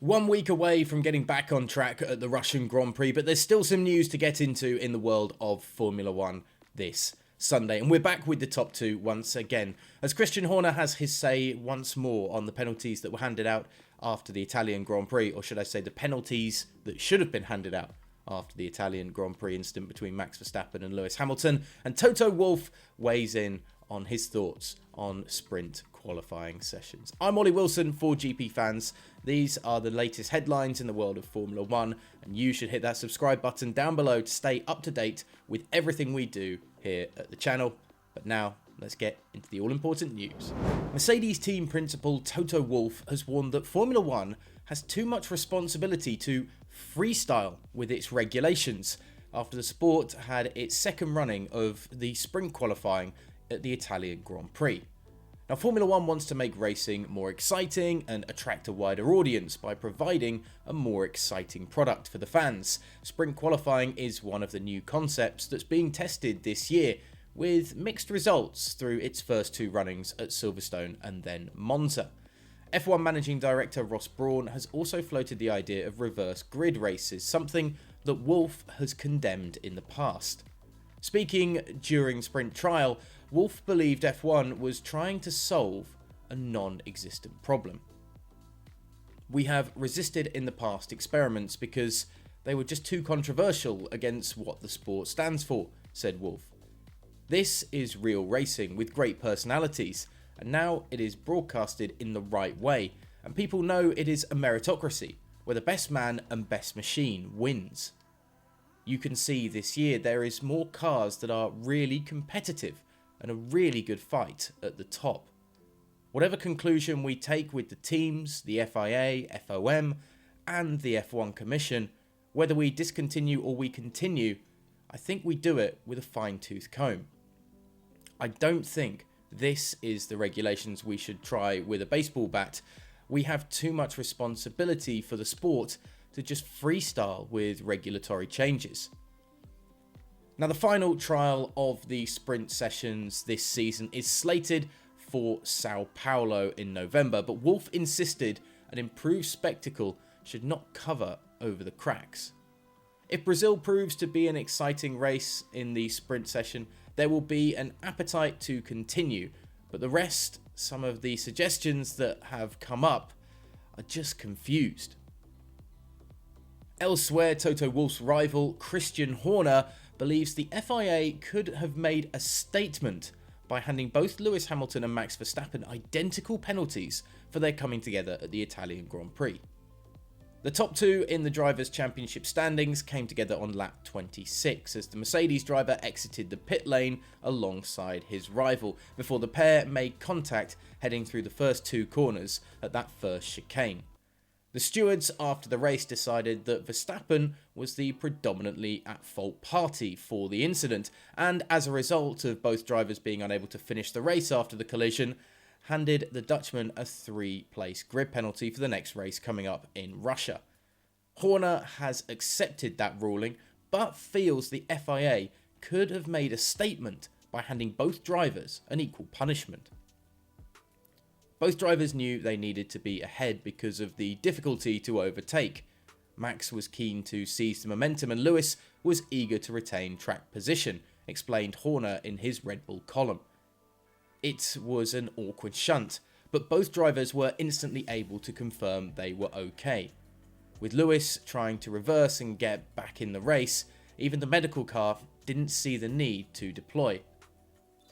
1 week away from getting back on track at the Russian Grand Prix, but there's still some news to get into in the world of Formula 1 this Sunday. And we're back with the top two once again, as Christian Horner has his say once more on the penalties that were handed out after the Italian Grand Prix, or should I say the penalties that should have been handed out after the Italian Grand Prix incident between Max Verstappen and Lewis Hamilton. And Toto Wolff weighs in on his thoughts on sprint qualifying sessions. I'm Ollie Wilson for GPFans. These are the latest headlines in the world of Formula 1, and you should hit that subscribe button down below to stay up to date with everything we do here at the channel. But now, let's get into the all-important news. Mercedes team principal Toto Wolff has warned that Formula 1 has too much responsibility to freestyle with its regulations after the sport had its second running of the sprint qualifying at the Italian Grand Prix. Now, Formula 1 wants to make racing more exciting and attract a wider audience by providing a more exciting product for the fans. Sprint qualifying is one of the new concepts that's being tested this year, with mixed results through its first two runnings at Silverstone and then Monza. F1 Managing Director Ross Brawn has also floated the idea of reverse grid races, something that Wolff has condemned in the past. Speaking during sprint trial, Wolff believed F1 was trying to solve a non-existent problem. "We have resisted in the past experiments because they were just too controversial against what the sport stands for," said Wolff. "This is real racing with great personalities, and now it is broadcasted in the right way, and people know it is a meritocracy, where the best man and best machine wins. You can see this year there is more cars that are really competitive and a really good fight at the top. Whatever conclusion we take with the teams, the FIA, FOM, and the F1 Commission, whether we discontinue or we continue, I think we do it with a fine-tooth comb. I don't think this is the regulations we should try with a baseball bat. We have too much responsibility for the sport to just freestyle with regulatory changes." Now, the final trial of the sprint sessions this season is slated for Sao Paulo in November, but Wolff insisted an improved spectacle should not cover over the cracks. If Brazil proves to be an exciting race in the sprint session, there will be an appetite to continue, but the rest, some of the suggestions that have come up, are just confused. Elsewhere, Toto Wolff's rival Christian Horner believes the FIA could have made a statement by handing both Lewis Hamilton and Max Verstappen identical penalties for their coming together at the Italian Grand Prix. The top two in the Drivers' Championship standings came together on lap 26 as the Mercedes driver exited the pit lane alongside his rival before the pair made contact heading through the first two corners at that first chicane. The stewards after the race decided that Verstappen was the predominantly at fault party for the incident, and as a result of both drivers being unable to finish the race after the collision, handed the Dutchman a 3-place grid penalty for the next race coming up in Russia. Horner has accepted that ruling, but feels the FIA could have made a statement by handing both drivers an equal punishment. Both drivers knew they needed to be ahead because of the difficulty to overtake. Max was keen to seize the momentum and Lewis was eager to retain track position, explained Horner in his Red Bull column. It was an awkward shunt, but both drivers were instantly able to confirm they were okay. With Lewis trying to reverse and get back in the race, even the medical car didn't see the need to deploy.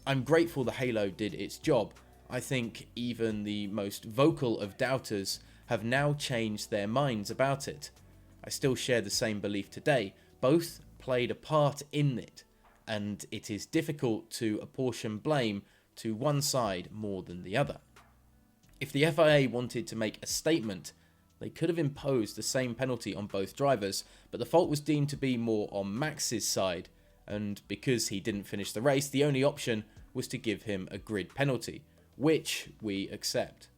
"I'm grateful the halo did its job. I think even the most vocal of doubters have now changed their minds about it. I still share the same belief today. Both played a part in it, and it is difficult to apportion blame to one side more than the other. If the FIA wanted to make a statement, they could have imposed the same penalty on both drivers, but the fault was deemed to be more on Max's side, and because he didn't finish the race, the only option was to give him a grid penalty, which we accept."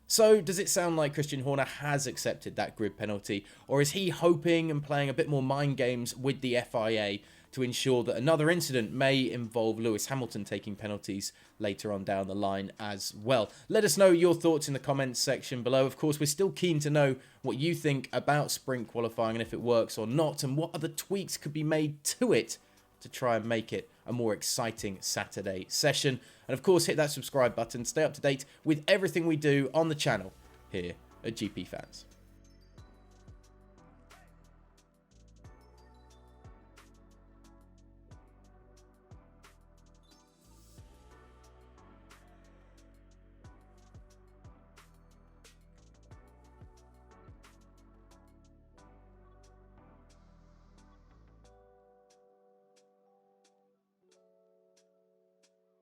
So, does it sound like Christian Horner has accepted that grid penalty, or is he hoping and playing a bit more mind games with the FIA to ensure that another incident may involve Lewis Hamilton taking penalties later on down the line as well. Let us know your thoughts in the comments section below. Of course, we're still keen to know what you think about sprint qualifying and if it works or not, and what other tweaks could be made to it to try and make it a more exciting Saturday session. And of course, hit that subscribe button, stay up to date with everything we do on the channel here at GPFans.